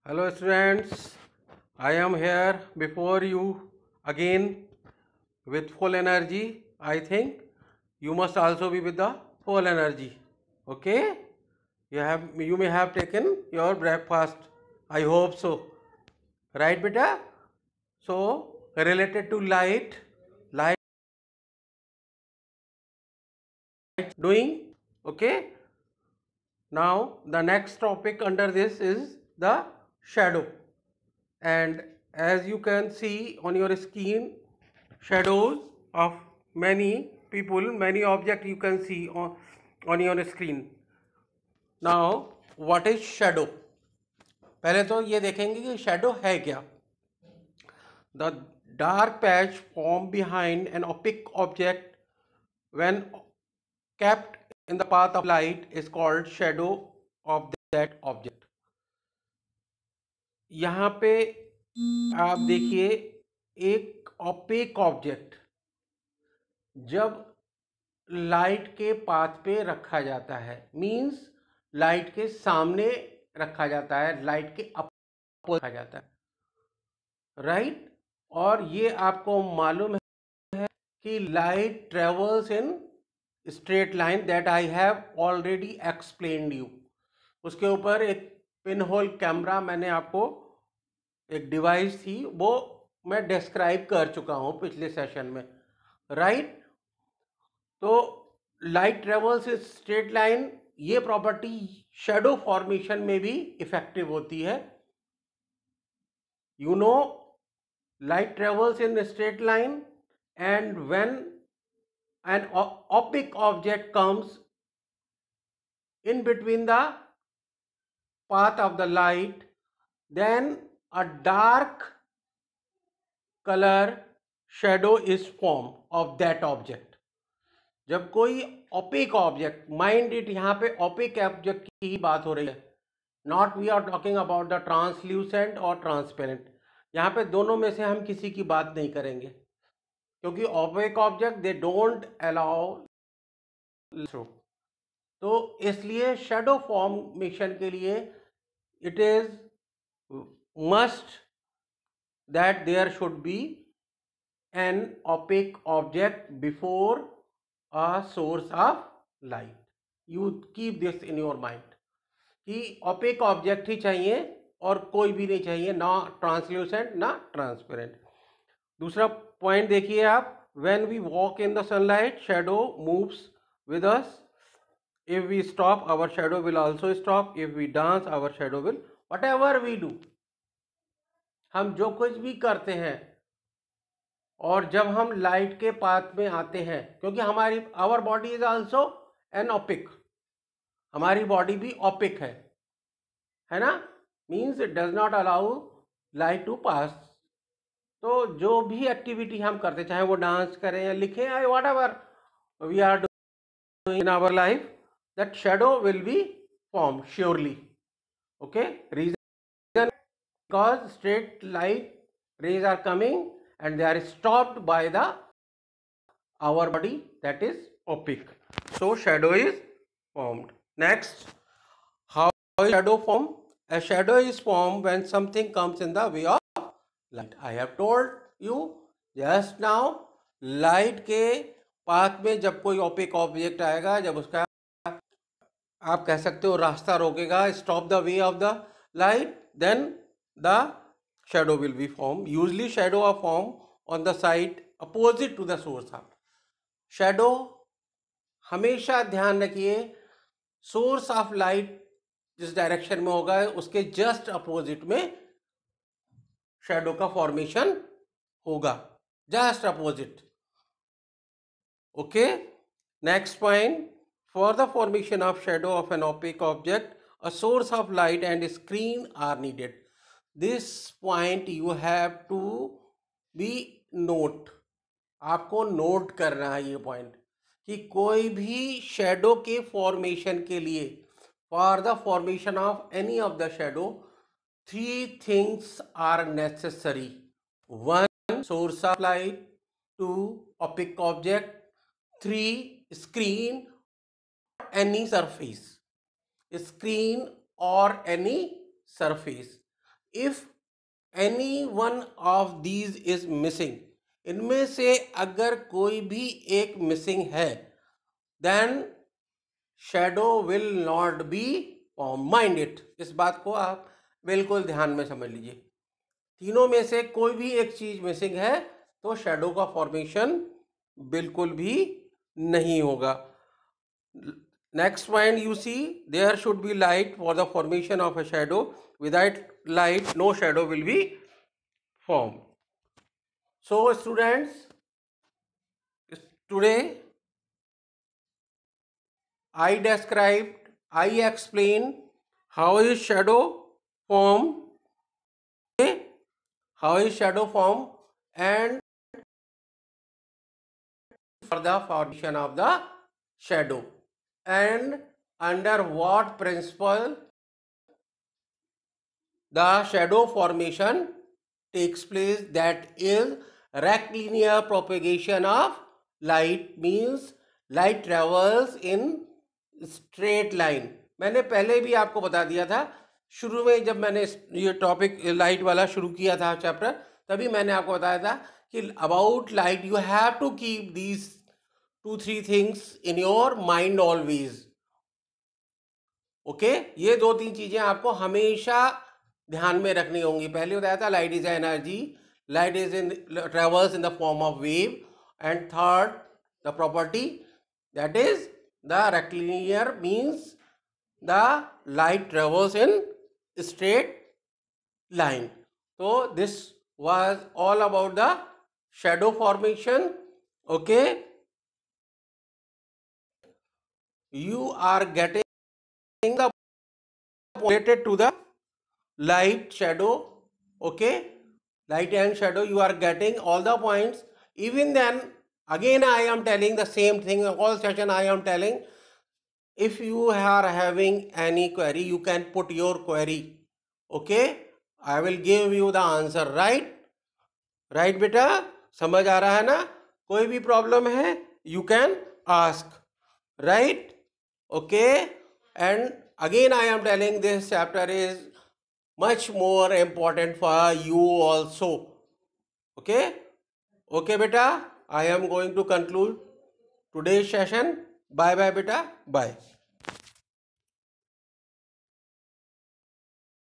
Hello students, I am here before you again with full energy. I think you must also be with the full energy. Okay? You may have taken your breakfast. I hope so. Right beta? So related to light doing. Okay? Now the next topic under this is the shadow. And as you can see on your screen, shadows of many people, many objects you can see on your screen. Now what is shadow? पहले तो ये देखेंगे कि shadow है क्या. The dark patch formed behind an opaque object when kept in the path of light is called shadow of that object. यहाँ पे आप देखिए एक ओपेक ऑब्जेक्ट जब लाइट के पाथ पे रखा जाता है, मींस लाइट के सामने रखा जाता है, लाइट के अपोजिट रखा जाता है, राइट. और ये आपको मालूम है कि light travels in straight line, that I have already explained you. उसके ऊपर एक पिन होल कैमरा मैंने आपको एक डिवाइस थी वो मैं डिस्क्राइब कर चुका हूं पिछले सेशन में, राइट. तो लाइट ट्रेवल्स स्ट्रेट लाइन, ये प्रॉपर्टी शैडो फॉर्मेशन में भी इफेक्टिव होती है. You know, light travels in straight line and when an opaque object comes in between the path of the light, then a dark color shadow is formed of that object. जब कोई opaque object, mind it, यहाँ पे opaque object की ही बात हो रही है, not we are talking about the translucent और ट्रांसपेरेंट. यहाँ पे दोनों में से हम किसी की बात नहीं करेंगे क्योंकि opaque object they don't allow through. तो इसलिए शेडो फॉर्मेशन के लिए it is must that there should be an opaque object before a source of light. You keep this in your mind कि opaque object ही चाहिए और कोई भी नहीं चाहिए, ना ट्रांसल्यूसेंट ना ट्रांसपेरेंट. दूसरा पॉइंट देखिए आप, when we walk in the sunlight shadow moves with us. If we stop our shadow will also stop. If we dance our shadow will, whatever we do, हम जो कुछ भी करते हैं, और जब हम लाइट के पाथ में आते हैं, क्योंकि हमारी our body is also an opaque, हमारी बॉडी भी ओपिक है ना, means it does not allow light to pass. तो जो भी एक्टिविटी हम करते, चाहे वो डांस करें या लिखें या whatever we are doing in our life, that shadow will be form surely. Okay, reason because straight light rays are coming and they are stopped by the our body that is opaque, so shadow is formed. Next, how is shadow formed? A shadow is formed when something comes in the way of light. I have told you just now, light के path में जब कोई opaque object आएगा, जब उसका आप कह सकते हो रास्ता रोकेगा, stop the way of the light, then the shadow will be formed. Usually shadow are formed on the side opposite to the source of. Shadow हमेशा ध्यान रखिए, सोर्स ऑफ लाइट जिस डायरेक्शन में होगा उसके जस्ट अपोजिट में shadow का formation होगा, just opposite. Okay, next point, for the formation of shadow of N opaque object a source of light and screen are needed. This point you have to be note. आपको note करना है ये point कि कोई भी shadow के formation के लिए, for the formation of any of the shadow, 3 things are necessary. 1 source of light, 2 opaque object, 3 screen any surface. Screen or any surface. If any one of these is missing, इनमें से अगर कोई भी एक missing है, then shadow will not be form. Mind it, इस बात को आप बिल्कुल ध्यान में समझ लीजिए। तीनों में से कोई भी एक चीज मिसिंग है तो शैडो का फॉर्मेशन बिल्कुल भी नहीं होगा। Next point you see, there should be light for the formation of a shadow, without light no shadow will be form. So students, today I explained how is shadow form, okay? How is shadow form and for the formation of the shadow, and under what principle the shadow formation takes place, that is rectilinear propagation of light, means light travels in straight line। मैंने पहले भी आपको बता दिया था, शुरू में जब मैंने ये टॉपिक लाइट वाला शुरू किया था चैप्टर, तभी मैंने आपको बताया था कि about light you have to keep these 2-3 things in your mind always. Okay, ये 2-3 चीजें आपको हमेशा ध्यान में रखनी होंगी। पहले बताया था light is energy, light is in travels in the form of wave, and third the property that is the rectilinear, means the light travels in straight line. So this was all about the shadow formation. Okay, you are getting the related to the light shadow. Okay, light and shadow, you are getting all the points. Even then, again I am telling the same thing, all session I am telling, if you are having any query you can put your query. Okay, I will give you the answer, right बेटा, समझ आ रहा है ना? कोई भी problem है you can ask, right? Okay, and again I am telling this chapter is much more important for you also. Okay beta, I am going to conclude today's session. Bye bye beta, bye.